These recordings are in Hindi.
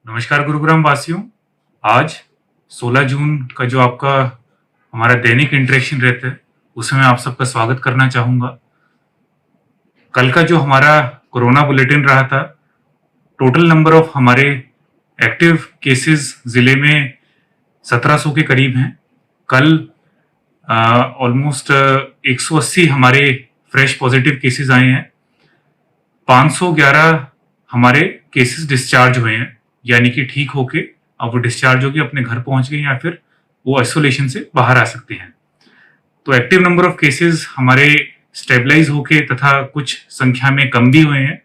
नमस्कार गुरुग्राम वासियों। आज 16 जून का जो आपका हमारा दैनिक इंटरेक्शन रहता है उसमें आप सबका स्वागत करना चाहूँगा। कल का जो हमारा कोरोना बुलेटिन रहा था, टोटल नंबर ऑफ हमारे एक्टिव केसेस ज़िले में 1700 के करीब हैं। कल ऑलमोस्ट 180 हमारे फ्रेश पॉजिटिव केसेस आए हैं। 511 हमारे केसेस डिस्चार्ज हुए हैं, यानी कि ठीक होके अब वो डिस्चार्ज होके अपने घर पहुंच गए या फिर वो आइसोलेशन से बाहर आ सकते हैं। तो एक्टिव नंबर ऑफ केसेस हमारे स्टेबलाइज होके तथा कुछ संख्या में कम भी हुए हैं।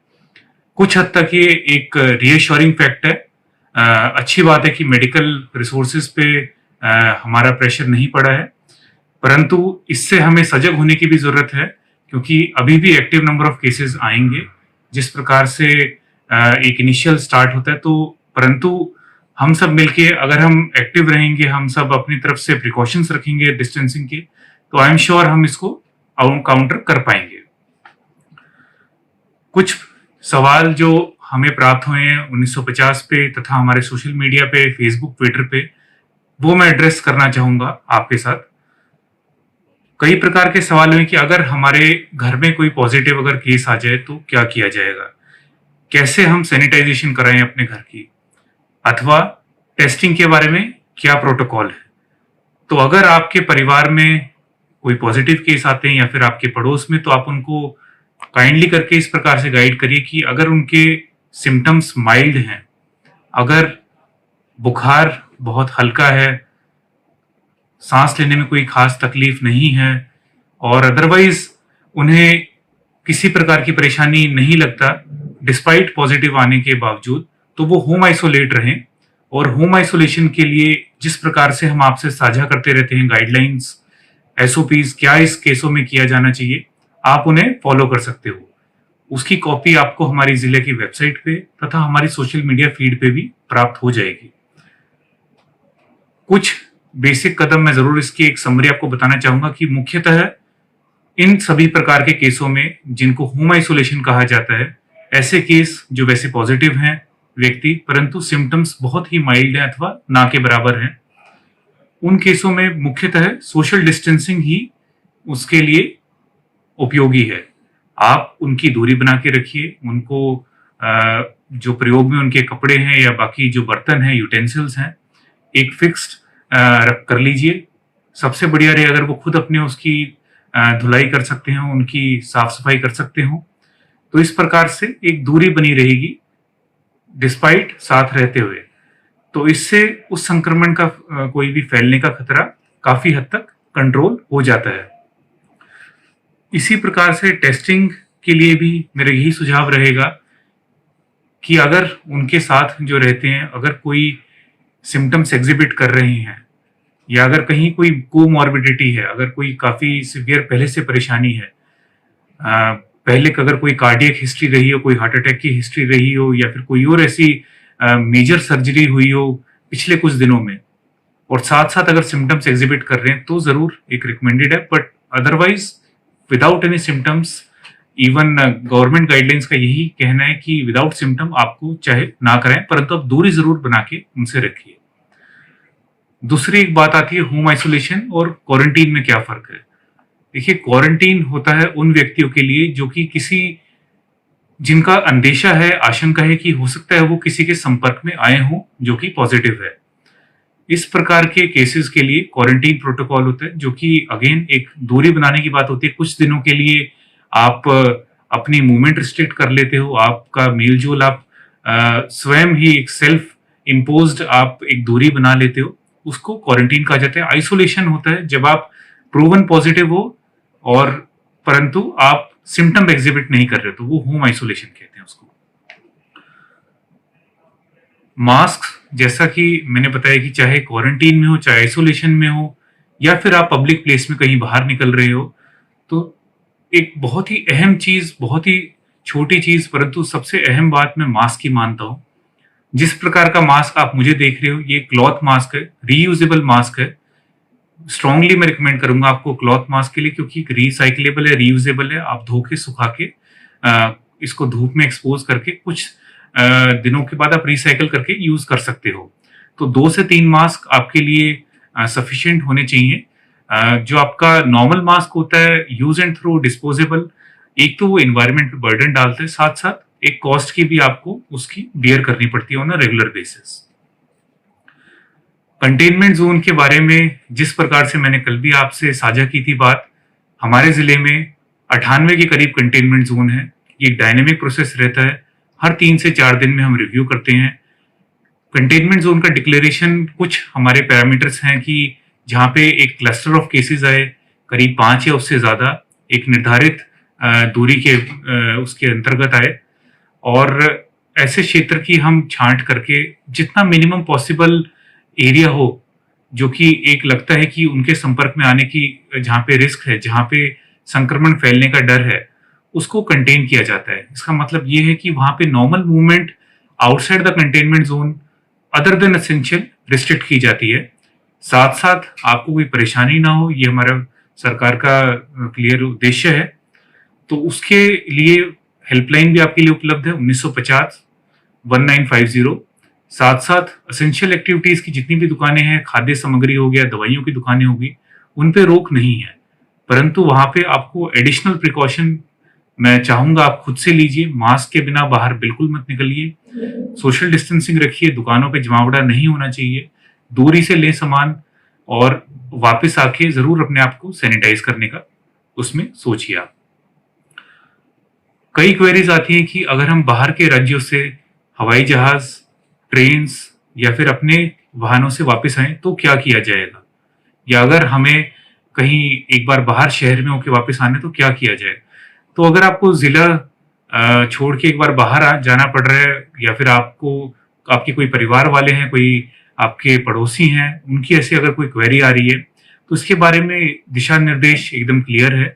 कुछ हद तक ये एक रीअश्योरिंग फैक्ट है। अच्छी बात है कि मेडिकल रिसोर्सेज पे हमारा प्रेशर नहीं पड़ा है, परंतु इससे हमें सजग होने की भी जरूरत है, क्योंकि अभी भी एक्टिव नंबर ऑफ केसेस आएंगे। जिस प्रकार से एक इनिशियल स्टार्ट होता है, तो परंतु हम सब मिलके अगर हम एक्टिव रहेंगे, हम सब अपनी तरफ से प्रिकॉशंस रखेंगे डिस्टेंसिंग के, तो आई एम श्योर हम इसको काउंटर कर पाएंगे। कुछ सवाल जो हमें प्राप्त हुए हैं 1950 पे तथा हमारे सोशल मीडिया पे, फेसबुक, ट्विटर पे, वो मैं एड्रेस करना चाहूंगा आपके साथ। कई प्रकार के सवाल हुए कि अगर हमारे घर में कोई पॉजिटिव अगर केस आ जाए तो क्या किया जाएगा, कैसे हम सैनिटाइजेशन कराएं अपने घर की, अथवा टेस्टिंग के बारे में क्या प्रोटोकॉल है। तो अगर आपके परिवार में कोई पॉजिटिव केस आते हैं या फिर आपके पड़ोस में, तो आप उनको काइंडली करके इस प्रकार से गाइड करिए कि अगर उनके सिम्टम्स माइल्ड हैं, अगर बुखार बहुत हल्का है, सांस लेने में कोई खास तकलीफ नहीं है और अदरवाइज उन्हें किसी प्रकार की परेशानी नहीं लगता डिस्पाइट पॉजिटिव आने के बावजूद, तो वो होम आइसोलेट रहें। और होम आइसोलेशन के लिए जिस प्रकार से हम आपसे साझा करते रहते हैं गाइडलाइंस, एसओपीज, क्या इस केसों में किया जाना चाहिए, आप उन्हें फॉलो कर सकते हो। उसकी कॉपी आपको हमारी जिले की वेबसाइट पे तथा हमारी सोशल मीडिया फीड पे भी प्राप्त हो जाएगी। कुछ बेसिक कदम मैं जरूर इसकी एक समरी आपको बताना चाहूंगा कि मुख्यतः इन सभी प्रकार के केसों में जिनको होम आइसोलेशन कहा जाता है, ऐसे केस जो वैसे पॉजिटिव हैं व्यक्ति, परंतु सिम्टम्स बहुत ही माइल्ड हैं अथवा ना के बराबर हैं, उन केसों में मुख्यतः सोशल डिस्टेंसिंग ही उसके लिए उपयोगी है। आप उनकी दूरी बना के रखिए, उनको जो प्रयोग में उनके कपड़े हैं या बाकी जो बर्तन हैं, यूटेंसिल्स हैं, एक फिक्स्ड रख कर लीजिए। सबसे बढ़िया रहे अगर वो खुद अपने उसकी धुलाई कर सकते हो, उनकी साफ सफाई कर सकते हो, तो इस प्रकार से एक दूरी बनी रहेगी डिस्पाइट साथ रहते हुए। तो इससे उस संक्रमण का कोई भी फैलने का खतरा काफी हद तक कंट्रोल हो जाता है। इसी प्रकार से टेस्टिंग के लिए भी मेरा यही सुझाव रहेगा कि अगर उनके साथ जो रहते हैं, अगर कोई सिम्टम्स एग्जिबिट कर रहे हैं या अगर कहीं कोई कोमॉर्बिडिटी है, अगर कोई काफी सिवियर पहले से परेशानी है, पहले अगर कोई कार्डियक हिस्ट्री रही हो, कोई हार्ट अटैक की हिस्ट्री रही हो या फिर कोई और ऐसी मेजर सर्जरी हुई हो पिछले कुछ दिनों में, और साथ साथ अगर सिम्टम्स एग्जिबिट कर रहे हैं, तो जरूर एक रिकमेंडेड है। But otherwise without any symptoms, even government guidelines का यही कहना है कि विदाउट सिम्टम आपको चाहे ना करें, परंतु आप दूरी जरूर बना के उनसे रखिए। दूसरी एक बात आती है होम आइसोलेशन और क्वारंटीन में क्या फर्क है। देखिए, क्वारंटीन होता है उन व्यक्तियों के लिए जो कि जिनका अंदेशा है, आशंका है कि हो सकता है वो किसी के संपर्क में आए हों जो कि पॉजिटिव है। इस प्रकार के केसेस के लिए क्वारंटीन प्रोटोकॉल होता है, जो कि अगेन एक दूरी बनाने की बात होती है। कुछ दिनों के लिए आप अपनी मूवमेंट रिस्ट्रिक्ट कर लेते हो, आपका मेलजोल आप स्वयं ही एक सेल्फ इम्पोज्ड आप एक दूरी बना लेते हो, उसको क्वारंटीन कहा जाता है। आइसोलेशन होता है जब आप प्रूवन पॉजिटिव हो और परंतु आप सिम्टम एग्जिबिट नहीं कर रहे, तो वो होम आइसोलेशन कहते हैं उसको। मास्क, जैसा कि मैंने बताया कि चाहे क्वारंटीन में हो, चाहे आइसोलेशन में हो, या फिर आप पब्लिक प्लेस में कहीं बाहर निकल रहे हो, तो एक बहुत ही अहम चीज, बहुत ही छोटी चीज परंतु सबसे अहम बात मैं मास्क की मानता हूं। जिस प्रकार का मास्क आप मुझे देख रहे हो, ये क्लॉथ मास्क है, रीयूजेबल मास्क है। स्ट्रांगली मैं रिकमेंड करूंगा आपको क्लॉथ मास्क के लिए, क्योंकि रिसाइकलेबल है, रीयूजेबल है। आप धो के, सुखा के, इसको धूप में एक्सपोज करके कुछ दिनों के बाद आप रिसाइकल करके यूज कर सकते हो। तो 2 से 3 मास्क आपके लिए सफिशिएंट होने चाहिए। जो आपका नॉर्मल मास्क होता है यूज एंड थ्रो डिस्पोजेबल, एक तो वो एनवायरनमेंट पे बर्डन डालते हैं, साथ साथ एक कॉस्ट की भी आपको उसकी बियर करनी पड़ती है on a regular basis. Containment zone के बारे में जिस प्रकार से मैंने कल भी आपसे साझा की थी बात, हमारे जिले में 98 के करीब कंटेनमेंट जोन है। ये एक डायनेमिक प्रोसेस रहता है, हर 3 से 4 दिन में हम रिव्यू करते हैं। कंटेनमेंट जोन का डिक्लेरेशन कुछ हमारे पैरामीटर्स हैं कि जहाँ पे एक क्लस्टर ऑफ केसेस आए करीब 5 या उससे ज्यादा एक निर्धारित दूरी के उसके अंतर्गत आए, और ऐसे क्षेत्र की हम छांट करके जितना मिनिमम पॉसिबल एरिया हो जो कि एक लगता है कि उनके संपर्क में आने की जहाँ पे रिस्क है, जहाँ पे संक्रमण फैलने का डर है, उसको कंटेन किया जाता है। इसका मतलब ये है कि वहां पे normal movement outside the containment zone other than essential restrict की जाती है। साथ साथ आपको कोई परेशानी ना हो, ये हमारा सरकार का क्लियर उद्देश्य है। तो उसके लिए हेल्पलाइन भी आपके लिए उपलब्ध है 1950 1950। साथ साथ असेंशियल एक्टिविटीज की जितनी भी दुकानें हैं, खाद्य सामग्री हो गया, दवाइयों की दुकानें होगी, उन पे रोक नहीं है, परंतु वहां पे आपको एडिशनल प्रिकॉशन मैं चाहूंगा आप खुद से लीजिए। मास्क के बिना बाहर बिल्कुल मत निकलिए, सोशल डिस्टेंसिंग रखिए, दुकानों पे जमावड़ा नहीं होना चाहिए, दूरी से लें सामान, और वापस आके जरूर अपने आप को सैनिटाइज करने का उसमें सोचिए आप। कई क्वेरीज आती हैं कि अगर हम बाहर के राज्यों से हवाई जहाज, ट्रेन या फिर अपने वाहनों से वापस आए तो क्या किया जाएगा, या अगर हमें कहीं एक बार बाहर शहर में होकर वापस आने तो क्या किया जाए। तो अगर आपको जिला छोड़ के एक बार बाहर जाना पड़ रहा है, या फिर आपको आपके कोई परिवार वाले हैं, कोई आपके पड़ोसी हैं, उनकी ऐसी अगर कोई क्वेरी आ रही है तो उसके बारे में दिशा निर्देश एकदम क्लियर है।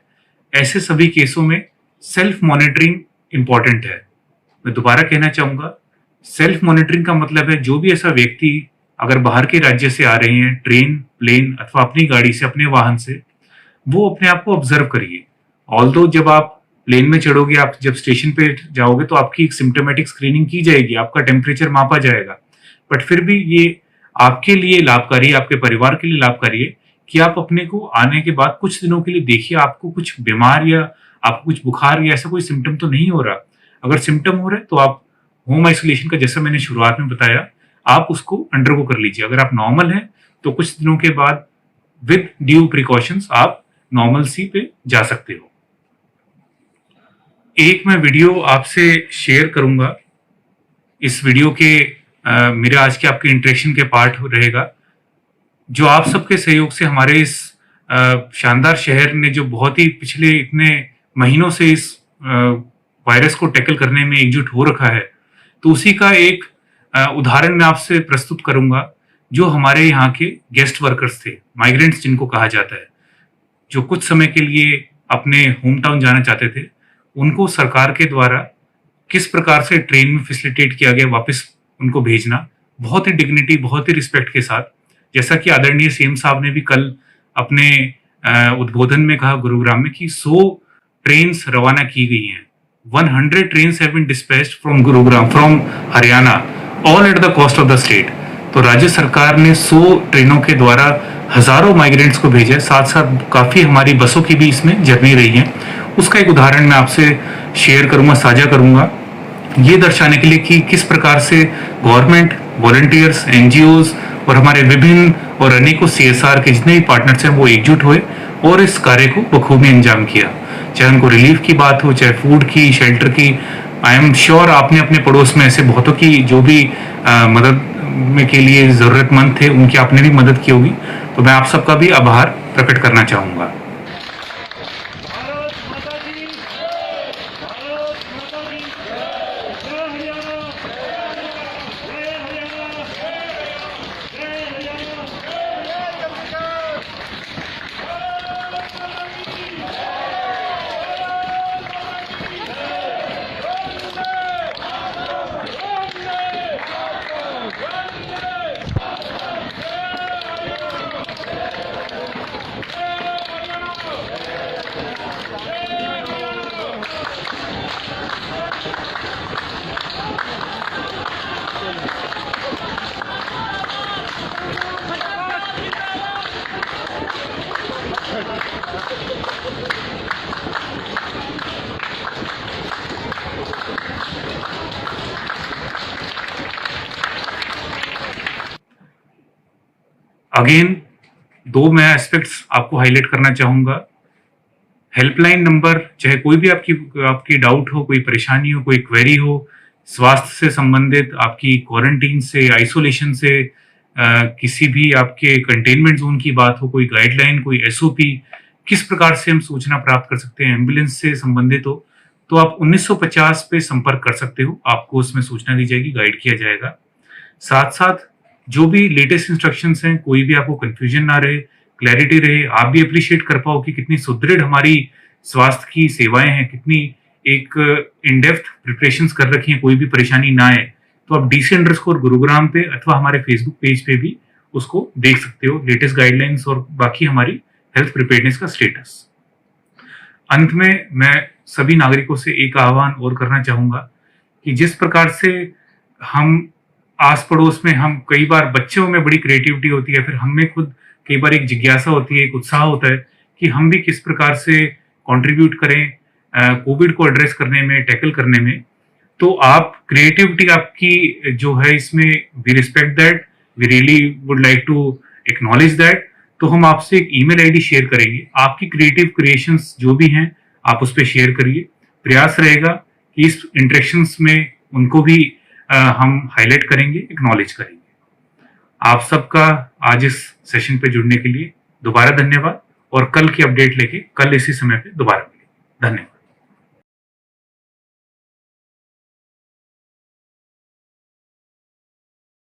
ऐसे सभी केसों में सेल्फ मॉनिटरिंग इंपॉर्टेंट है। मैं दोबारा कहना चाहूंगा, सेल्फ मॉनिटरिंग का मतलब है जो भी ऐसा व्यक्ति अगर बाहर के राज्य से आ रहे हैं ट्रेन, प्लेन अथवा अपनी गाड़ी से, अपने वाहन से, वो अपने आप को ऑब्जर्व करिए। ऑल्दो जब आप प्लेन में चढ़ोगे, आप जब स्टेशन पे जाओगे तो आपकी एक सिम्टोमेटिक स्क्रीनिंग की जाएगी, आपका टेम्परेचर मापा जाएगा, बट फिर भी ये आपके लिए लाभकारी, आपके परिवार के लिए लाभकारी है कि आप अपने को आने के बाद कुछ दिनों के लिए देखिए आपको कुछ बीमार या आपको कुछ बुखार या ऐसा कोई सिम्टम तो नहीं हो रहा। अगर सिम्टम हो रहे तो आप होम आइसोलेशन का, जैसा मैंने शुरुआत में बताया, आप उसको अंडरगो कर लीजिए। अगर आप नॉर्मल हैं तो कुछ दिनों के बाद विद ड्यू प्रिकॉशंस आप नॉर्मल सी पे जा सकते हो। एक मैं वीडियो आपसे शेयर करूंगा, इस वीडियो के मेरे आज के आपके इंटरेक्शन के पार्ट रहेगा, जो आप सबके सहयोग से हमारे इस शानदार शहर ने जो बहुत ही पिछले इतने महीनों से इस वायरस को टैकल करने में एकजुट हो रखा है, तो उसी का एक उदाहरण मैं आपसे प्रस्तुत करूंगा। जो हमारे यहाँ के गेस्ट वर्कर्स थे, माइग्रेंट्स जिनको कहा जाता है, जो कुछ समय के लिए अपने होम टाउन जाना चाहते थे, उनको सरकार के द्वारा किस प्रकार से ट्रेन में फैसिलिटेट किया गया वापस उनको भेजना, बहुत ही डिग्निटी, बहुत ही रिस्पेक्ट के साथ। जैसा कि आदरणीय सीएम साहब ने भी कल अपने उद्बोधन में कहा गुरुग्राम में कि 100 ट्रेन रवाना की गई हैं। 100 trains have been dispatched from Gurugram, from Haryana, all at the cost of the state. तो राज्य सरकार ने 100 ट्रेनों के द्वारा हजारों माइग्रेंट्स को भेजा है, साथ साथ काफी हमारी बसों की भी इसमें जर्नी रही है। उसका एक उदाहरण मैं आपसे शेयर करूंगा, साझा करूंगा, ये दर्शाने के लिए कि किस प्रकार से गवर्नमेंट, वॉलंटियर्स, एनजीओज और हमारे विभिन्न और अनेकों सीएसआर के जितने भी पार्टनर्स हैं वो एकजुट हुए और इस कार्य को बखूबी अंजाम किया। चाहे उनको रिलीफ की बात हो, चाहे फूड की, शेल्टर की। आई एम श्योर आपने अपने पड़ोस में ऐसे बहुतों की जो भी मदद में के लिए जरूरतमंद थे, उनकी आपने भी मदद की होगी। तो मैं आप सबका भी आभार प्रकट करना चाहूंगा। अगेन 2 मैं एस्पेक्ट्स आपको हाईलाइट करना चाहूँगा। हेल्पलाइन नंबर, चाहे कोई भी आपकी डाउट हो, कोई परेशानी हो, कोई क्वेरी हो, स्वास्थ्य से संबंधित, आपकी क्वारंटीन से, आइसोलेशन से, किसी भी आपके कंटेनमेंट जोन की बात हो, कोई गाइडलाइन, कोई एसओपी, किस प्रकार से हम सूचना प्राप्त कर सकते हैं, एम्बुलेंस से संबंधित हो, तो आप 1950 पे संपर्क कर सकते हो। आपको उसमें सूचना दी जाएगी, गाइड किया जाएगा। साथ साथ जो भी लेटेस्ट इंस्ट्रक्शंस हैं, कोई भी आपको कंफ्यूजन ना रहे, क्लैरिटी रहे, आप भी अप्रिशिएट कर पाओ कि कितनी सुदृढ़ हमारी स्वास्थ्य की सेवाएं हैं, कितनी एक इन डेप्थ प्रिपरेशंस कर रखी हैं, कोई भी परेशानी ना आए, तो आप DC_ गुरुग्राम पे अथवा हमारे फेसबुक पेज पे भी उसको देख सकते हो, लेटेस्ट गाइडलाइंस और बाकी हमारी हेल्थ प्रिपेयर्डनेस का स्टेटस। अंत में मैं सभी नागरिकों से एक आह्वान और करना चाहूंगा कि जिस प्रकार से हम आस पड़ोस में, हम कई बार बच्चों में बड़ी क्रिएटिविटी होती है, फिर हमें खुद कई बार एक जिज्ञासा होती है, एक उत्साह होता है कि हम भी किस प्रकार से कंट्रीब्यूट करें कोविड को एड्रेस करने में, टैकल करने में। तो आप क्रिएटिविटी आपकी जो है इसमें, we respect that, we really would like to acknowledge that. तो हम आपसे एक ईमेल आईडी शेयर करेंगे, आपकी क्रिएटिव क्रिएशंस जो भी हैं आप उस पर शेयर करिए। प्रयास रहेगा कि इस इंटरेक्शंस में उनको भी हम हाईलाइट करेंगे, एक्नॉलेज करेंगे। आप सबका आज इस सेशन पे जुड़ने के लिए दोबारा धन्यवाद, और कल की अपडेट लेके कल इसी समय पे दोबारा मिलेंगे। धन्यवाद।